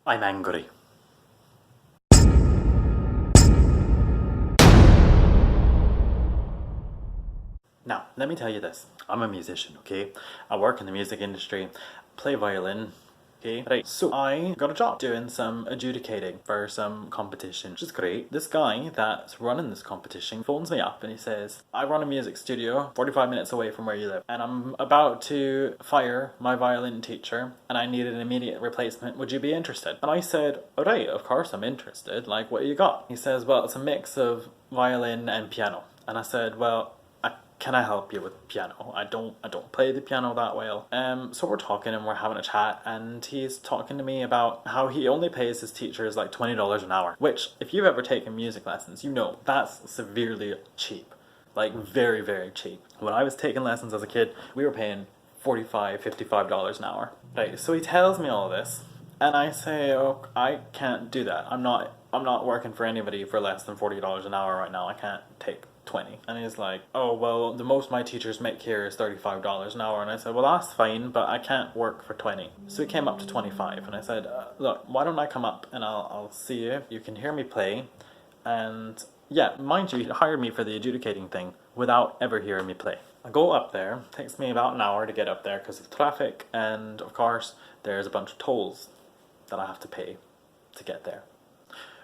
I'm angry. Now, let me tell you this. I'm a musician, okay? I work in the music industry, play violin, okay? Right, so I got a job doing some adjudicating for some competition, which is great. This guy that's running this competition phones me up and he says, I run a music studio 45 minutes away from where you live, and I'm about to fire my violin teacher and I need an immediate replacement. Would you be interested? And I said, alright, of course I'm interested. Like, what you got? He says, well, it's a mix of violin and piano. And I said, well, can I help you with piano? I don't play the piano that well. So we're talking and we're having a chat, and he's talking to me about how he only pays his teachers like $20 an hour, which if you've ever taken music lessons, you know that's severely cheap. Like very, very cheap. When I was taking lessons as a kid, we were paying $45, $55 an hour. Right, so he tells me all this, and I say, oh, I can't do that. I'm not working for anybody for less than $40 an hour right now. I can't take 20. And he's like, oh, well, the most my teachers make here is $35 an hour. And I said, well, that's fine, but I can't work for 20. So he came up to 25, and I said, look, why don't I come up and I'll see you. You can hear me play. And yeah, mind you, he hired me for the adjudicating thing without ever hearing me play. I go up there, it takes me about an hour to get up there because of traffic, and of course, there's a bunch of tolls that I have to pay to get there.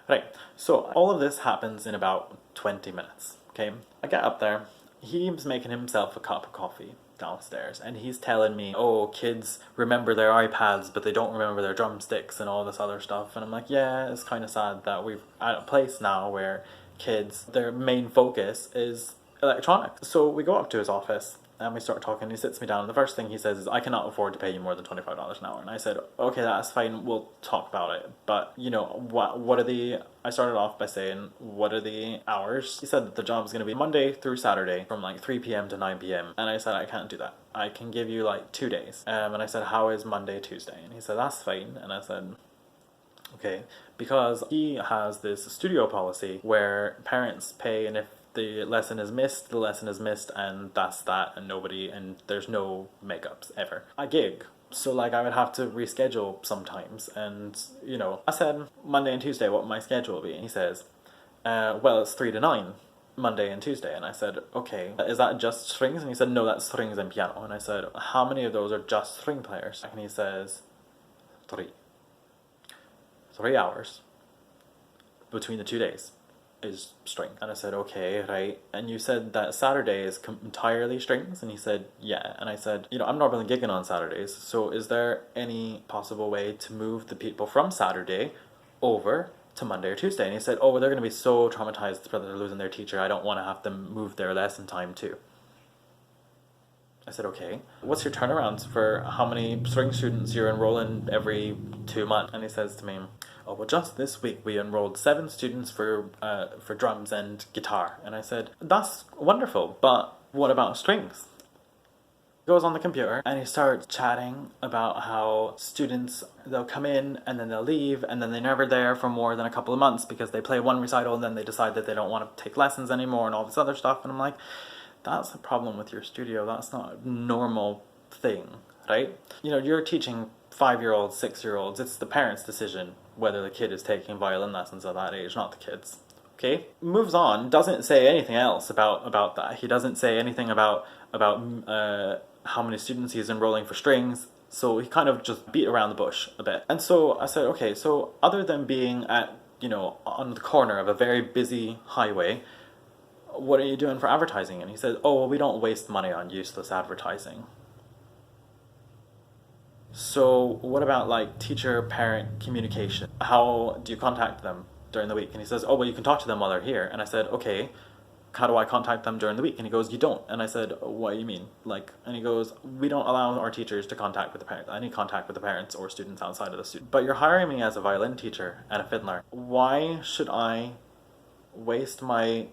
Right, so all of this happens in about 20 minutes. Okay, I get up there, he's making himself a cup of coffee downstairs, and he's telling me, oh, kids remember their iPads but they don't remember their drumsticks and all this other stuff. And I'm like, yeah, it's kind of sad that we're at a place now where kids, their main focus is electronics. So we go up to his office and we start talking. He sits me down, and the first thing he says is, I cannot afford to pay you more than $25 an hour. And I said, okay, that's fine, we'll talk about it. But, you know, what are the... I started off by saying, what are the hours? He said that the job's going to be Monday through Saturday from like 3 p.m. to 9 p.m. And I said, I can't do that. I can give you like 2 days. And I said, how is Monday, Tuesday? And he said, that's fine. And I said, okay, because he has this studio policy where parents pay, and if the lesson is missed, the lesson is missed, and that's that, and there's no makeups ever. I gig, so like I would have to reschedule sometimes, and you know, I said Monday and Tuesday what my schedule will be, and he says, well, it's 3 to 9, Monday and Tuesday. And I said, okay, is that just strings? And he said, no, that's strings and piano. And I said, how many of those are just string players? And he says, 3 hours between the 2 days is string. And I said, okay, right. And you said that Saturday is entirely strings? And he said, yeah. And I said, you know, I'm normally gigging on Saturdays, so is there any possible way to move the people from Saturday over to Monday or Tuesday? And he said, oh, well, they're going to be so traumatized that they're losing their teacher. I don't want to have to move their lesson time too. I said, okay, what's your turnarounds for how many string students you're enrolling every 2 months? And he says to me, oh, well, just this week we enrolled 7 students for drums and guitar. And I said, that's wonderful, but what about strings? He goes on the computer and he starts chatting about how students, they'll come in and then they'll leave, and then they're never there for more than a couple of months because they play one recital and then they decide that they don't want to take lessons anymore and all this other stuff. And I'm like, that's a problem with your studio. That's not a normal thing, right? You know, you're teaching 5-year-olds, 6-year-olds. It's the parents' decision whether the kid is taking violin lessons at that age, not the kids. Okay? Moves on, doesn't say anything else about that. He doesn't say anything about how many students he's enrolling for strings. So he kind of just beat around the bush a bit. And so I said, okay, so other than being at, you know, on the corner of a very busy highway, what are you doing for advertising? And he said, oh, well, we don't waste money on useless advertising. So what about like teacher-parent communication? How do you contact them during the week? And he says, oh, well, you can talk to them while they're here. And I said, okay, how do I contact them during the week? And he goes, you don't. And I said, what do you mean? Like, and he goes, we don't allow our teachers to contact with the parents, any contact with the parents or students outside of the student. But you're hiring me as a violin teacher and a fiddler. Why should I waste my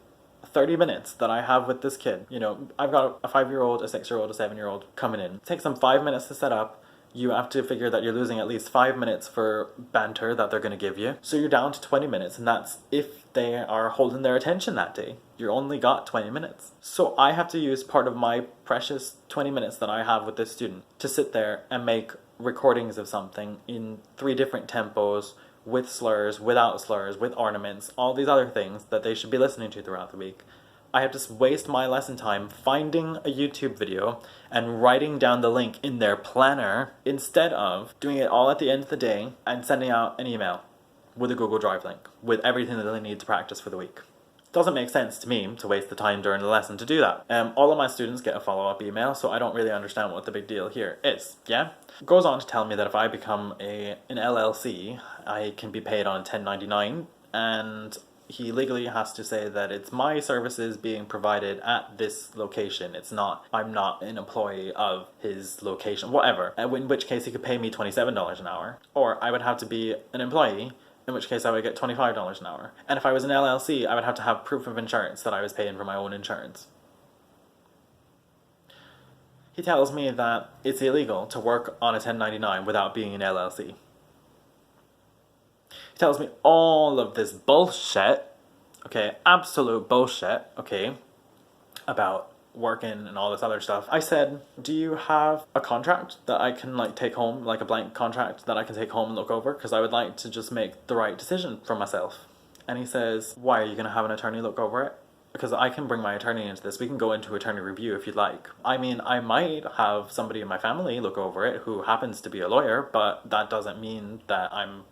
30 minutes that I have with this kid? You know, I've got a 5-year-old, a 6-year-old, a 7-year-old coming in. It takes them 5 minutes to set up. You have to figure that you're losing at least 5 minutes for banter that they're going to give you. So you're down to 20 minutes, and that's if they are holding their attention that day. You only got 20 minutes. So I have to use part of my precious 20 minutes that I have with this student to sit there and make recordings of something in 3 different tempos, with slurs, without slurs, with ornaments, all these other things that they should be listening to throughout the week. I have to waste my lesson time finding a YouTube video and writing down the link in their planner instead of doing it all at the end of the day and sending out an email with a Google Drive link with everything that they need to practice for the week. Doesn't make sense to me to waste the time during the lesson to do that. All of my students get a follow-up email, so I don't really understand what the big deal here is, yeah? Goes on to tell me that if I become an LLC, I can be paid on 1099, and he legally has to say that it's my services being provided at this location. I'm not an employee of his location, whatever. In which case he could pay me $27 an hour. Or I would have to be an employee, in which case I would get $25 an hour. And if I was an LLC, I would have to have proof of insurance that I was paying for my own insurance. He tells me that it's illegal to work on a 1099 without being an LLC. He tells me all of this bullshit, okay, absolute bullshit, okay, about working and all this other stuff. I said, do you have a contract that I can like take home, like a blank contract that I can take home and look over? Because I would like to just make the right decision for myself. And he says, why, are you going to have an attorney look over it? Because I can bring my attorney into this. We can go into attorney review if you'd like. I mean, I might have somebody in my family look over it who happens to be a lawyer, but that doesn't mean that I'm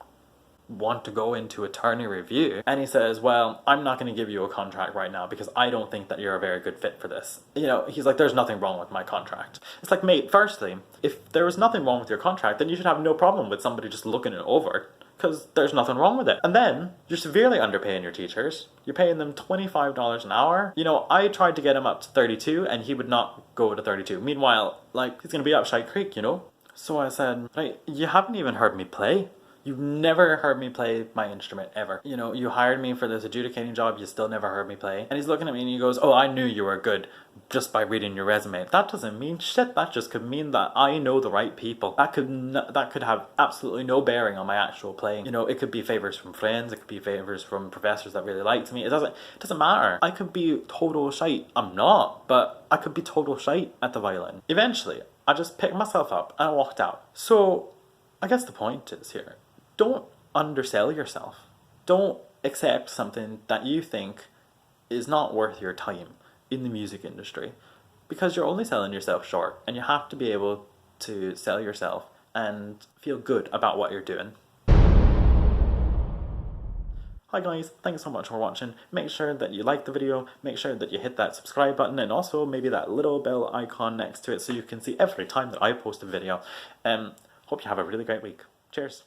want to go into attorney review. And he says, well, I'm not going to give you a contract right now because I don't think that you're a very good fit for this. You know, he's like, there's nothing wrong with my contract. It's like, mate, firstly, if there was nothing wrong with your contract, then you should have no problem with somebody just looking it over, because there's nothing wrong with it. And then you're severely underpaying your teachers. You're paying them $25 an hour. You know, I tried to get him up to 32 and he would not go to 32. Meanwhile, like, he's going to be up Shite Creek, you know? So I said, right, you haven't even heard me play. You've never heard me play my instrument, ever. You know, you hired me for this adjudicating job, you still never heard me play. And he's looking at me and he goes, oh, I knew you were good just by reading your resume. That doesn't mean shit. That just could mean that I know the right people. That could have absolutely no bearing on my actual playing. You know, it could be favors from friends, it could be favors from professors that really liked me. It doesn't matter. I could be total shite. I'm not, but I could be total shite at the violin. Eventually, I just picked myself up and I walked out. So, I guess the point is here, don't undersell yourself. Don't accept something that you think is not worth your time in the music industry, because you're only selling yourself short, and you have to be able to sell yourself and feel good about what you're doing. Hi guys, thanks so much for watching. Make sure that you like the video, make sure that you hit that subscribe button, and also maybe that little bell icon next to it so you can see every time that I post a video. Hope you have a really great week. Cheers.